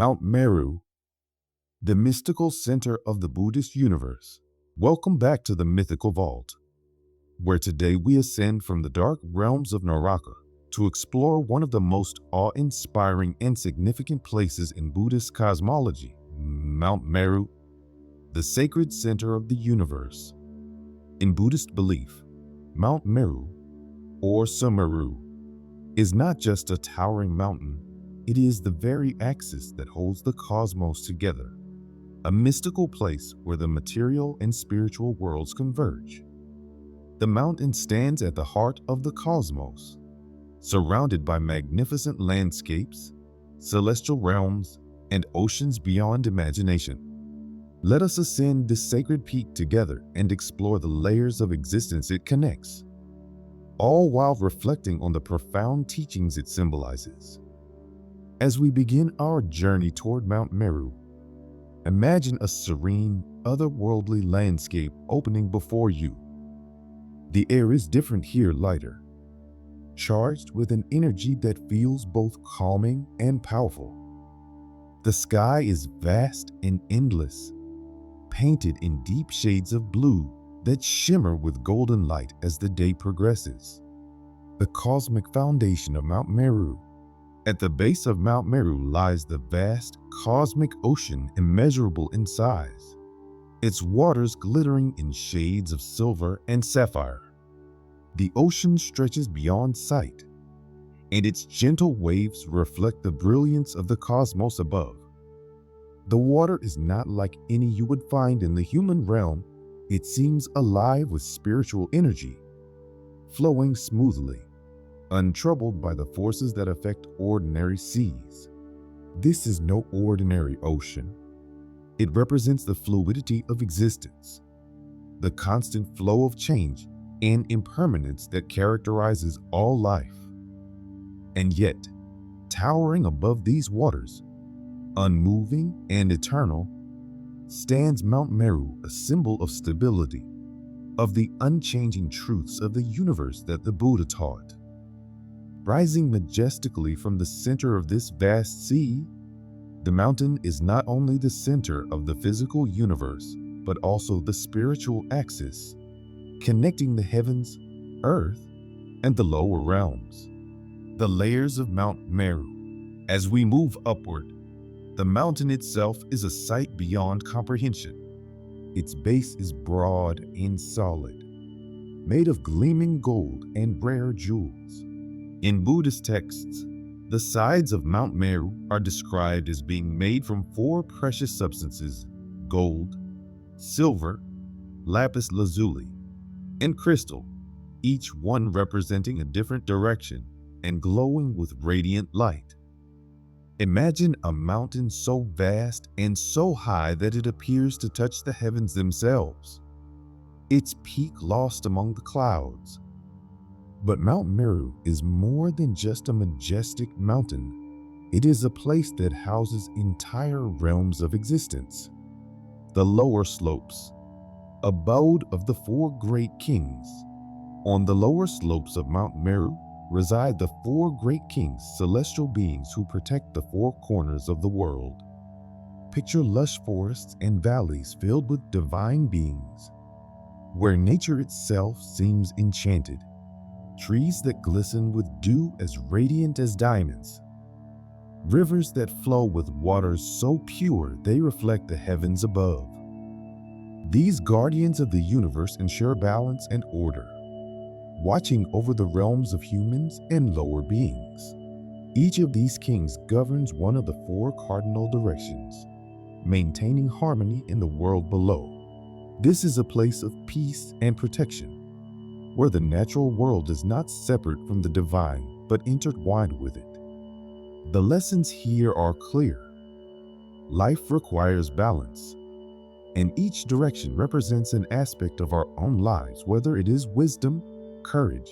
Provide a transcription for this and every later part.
Mount Meru, the mystical center of the Buddhist universe. Welcome back to the Mythical Vault, where today we ascend from the dark realms of Naraka to explore one of the most awe-inspiring and significant places in Buddhist cosmology, Mount Meru, the sacred center of the universe. In Buddhist belief, Mount Meru, or Sumeru, is not just a towering mountain, it is the very axis that holds the cosmos together, a mystical place where the material and spiritual worlds converge. The mountain stands at the heart of the cosmos, surrounded by magnificent landscapes, celestial realms, and oceans beyond imagination. Let us ascend this sacred peak together and explore the layers of existence it connects, all while reflecting on the profound teachings it symbolizes. As we begin our journey toward Mount Meru, imagine a serene, otherworldly landscape opening before you. The air is different here, lighter, charged with an energy that feels both calming and powerful. The sky is vast and endless, painted in deep shades of blue that shimmer with golden light as the day progresses. The cosmic foundation of Mount Meru. At the base of Mount Meru lies the vast cosmic ocean, immeasurable in size, its waters glittering in shades of silver and sapphire. The ocean stretches beyond sight, and its gentle waves reflect the brilliance of the cosmos above. The water is not like any you would find in the human realm. It seems alive with spiritual energy, flowing smoothly, untroubled by the forces that affect ordinary seas. This is no ordinary ocean. It represents the fluidity of existence, the constant flow of change and impermanence that characterizes all life. And yet, towering above these waters, unmoving and eternal, stands Mount Meru, a symbol of stability, of the unchanging truths of the universe that the Buddha taught. Rising majestically from the center of this vast sea, the mountain is not only the center of the physical universe, but also the spiritual axis, connecting the heavens, earth, and the lower realms. The layers of Mount Meru. As we move upward, the mountain itself is a sight beyond comprehension. Its base is broad and solid, made of gleaming gold and rare jewels. In Buddhist texts, the sides of Mount Meru are described as being made from four precious substances: gold, silver, lapis lazuli, and crystal, each one representing a different direction and glowing with radiant light. Imagine a mountain so vast and so high that it appears to touch the heavens themselves, its peak lost among the clouds. But Mount Meru is more than just a majestic mountain. It is a place that houses entire realms of existence. The lower slopes, abode of the four great kings. On the lower slopes of Mount Meru reside the four great kings, celestial beings who protect the four corners of the world. Picture lush forests and valleys filled with divine beings, where nature itself seems enchanted. Trees that glisten with dew as radiant as diamonds. Rivers that flow with waters so pure they reflect the heavens above. These guardians of the universe ensure balance and order, watching over the realms of humans and lower beings. Each of these kings governs one of the four cardinal directions, maintaining harmony in the world below. This is a place of peace and protection, where the natural world is not separate from the divine, but intertwined with it. The lessons here are clear. Life requires balance, and each direction represents an aspect of our own lives, whether it is wisdom, courage,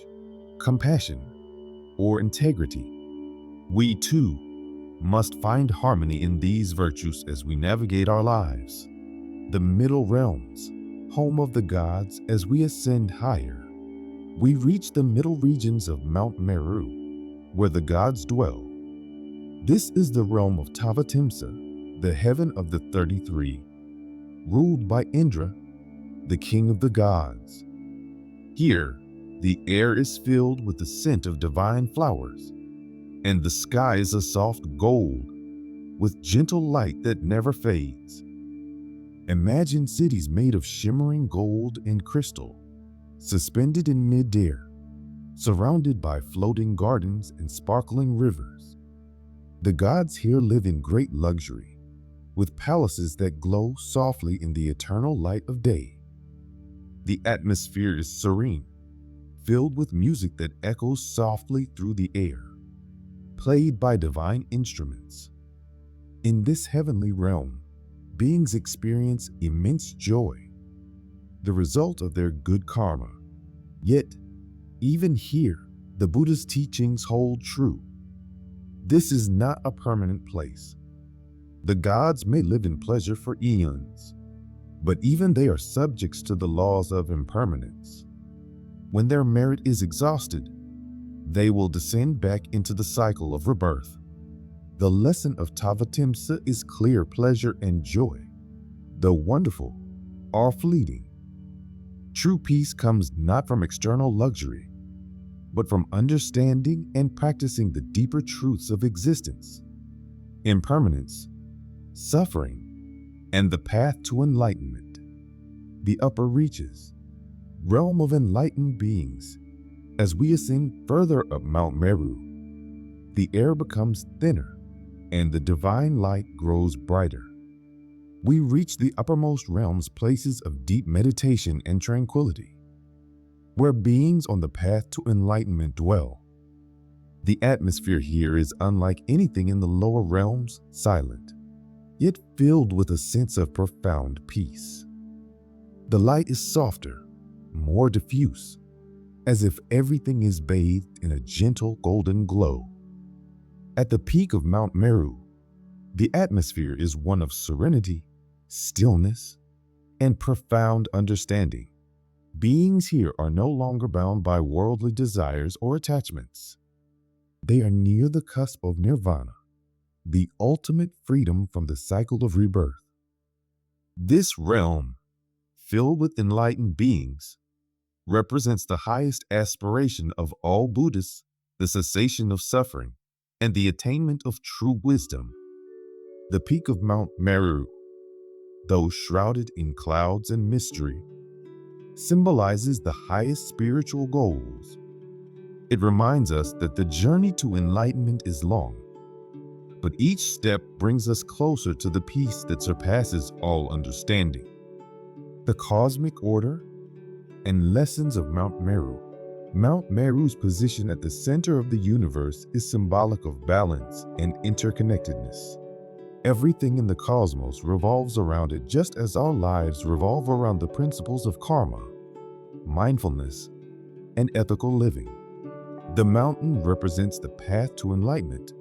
compassion, or integrity. We too must find harmony in these virtues as we navigate our lives. The middle realms, home of the gods. As we ascend higher, we reach the middle regions of Mount Meru, where the gods dwell. This is the realm of Tavatimsa, the heaven of the 33, ruled by Indra, the king of the gods. Here, the air is filled with the scent of divine flowers, and the sky is a soft gold with gentle light that never fades. Imagine cities made of shimmering gold and crystal, suspended in mid-air, surrounded by floating gardens and sparkling rivers. The gods here live in great luxury, with palaces that glow softly in the eternal light of day. The atmosphere is serene, filled with music that echoes softly through the air, played by divine instruments. In this heavenly realm, beings experience immense joy, the result of their good karma. Yet, even here, the Buddha's teachings hold true. This is not a permanent place. The gods may live in pleasure for eons, but even they are subjects to the laws of impermanence. When their merit is exhausted, they will descend back into the cycle of rebirth. The lesson of Tavatimsa is clear: pleasure and joy, though wonderful, are fleeting. True peace comes not from external luxury, but from understanding and practicing the deeper truths of existence, impermanence, suffering, and the path to enlightenment. The upper reaches, realm of enlightened beings. As we ascend further up Mount Meru, the air becomes thinner and the divine light grows brighter. We reach the uppermost realms, places of deep meditation and tranquility, where beings on the path to enlightenment dwell. The atmosphere here is unlike anything in the lower realms, silent, yet filled with a sense of profound peace. The light is softer, more diffuse, as if everything is bathed in a gentle golden glow. At the peak of Mount Meru, the atmosphere is one of serenity, stillness, and profound understanding. Beings here are no longer bound by worldly desires or attachments. They are near the cusp of nirvana, the ultimate freedom from the cycle of rebirth. This realm, filled with enlightened beings, represents the highest aspiration of all Buddhists, the cessation of suffering and the attainment of true wisdom. The peak of Mount Meru, though shrouded in clouds and mystery, symbolizes the highest spiritual goals. It reminds us that the journey to enlightenment is long, but each step brings us closer to the peace that surpasses all understanding. The cosmic order and lessons of Mount Meru. Mount Meru's position at the center of the universe is symbolic of balance and interconnectedness. Everything in the cosmos revolves around it, just as our lives revolve around the principles of karma, mindfulness, and ethical living. The mountain represents the path to enlightenment,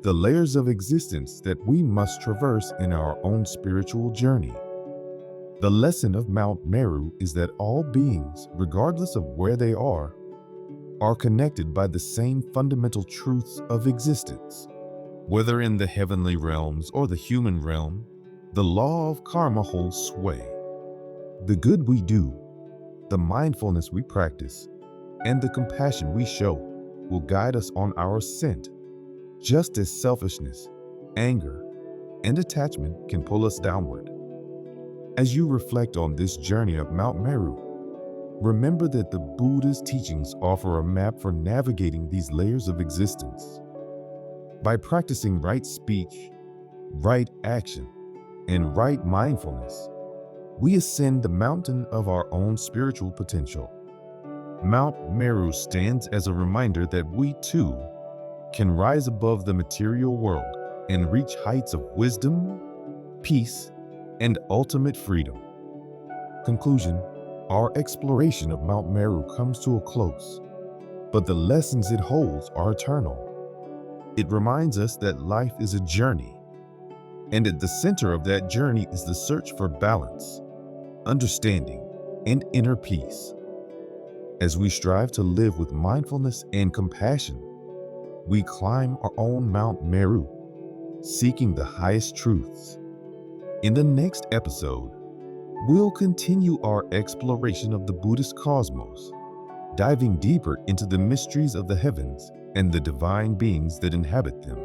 the layers of existence that we must traverse in our own spiritual journey. The lesson of Mount Meru is that all beings, regardless of where they are connected by the same fundamental truths of existence. Whether in the heavenly realms or the human realm, the law of karma holds sway. The good we do, the mindfulness we practice, and the compassion we show will guide us on our ascent, just as selfishness, anger, and attachment can pull us downward. As you reflect on this journey up Mount Meru, remember that the Buddha's teachings offer a map for navigating these layers of existence. By practicing right speech, right action, and right mindfulness, we ascend the mountain of our own spiritual potential. Mount Meru stands as a reminder that we too can rise above the material world and reach heights of wisdom, peace, and ultimate freedom. Conclusion: our exploration of Mount Meru comes to a close, but the lessons it holds are eternal. It reminds us that life is a journey, and at the center of that journey is the search for balance, understanding, and inner peace. As we strive to live with mindfulness and compassion, we climb our own Mount Meru, seeking the highest truths. In the next episode, we'll continue our exploration of the Buddhist cosmos, diving deeper into the mysteries of the heavens and the divine beings that inhabit them.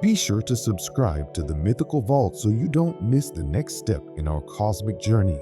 Be sure to subscribe to the Mythical Vault so you don't miss the next step in our cosmic journey.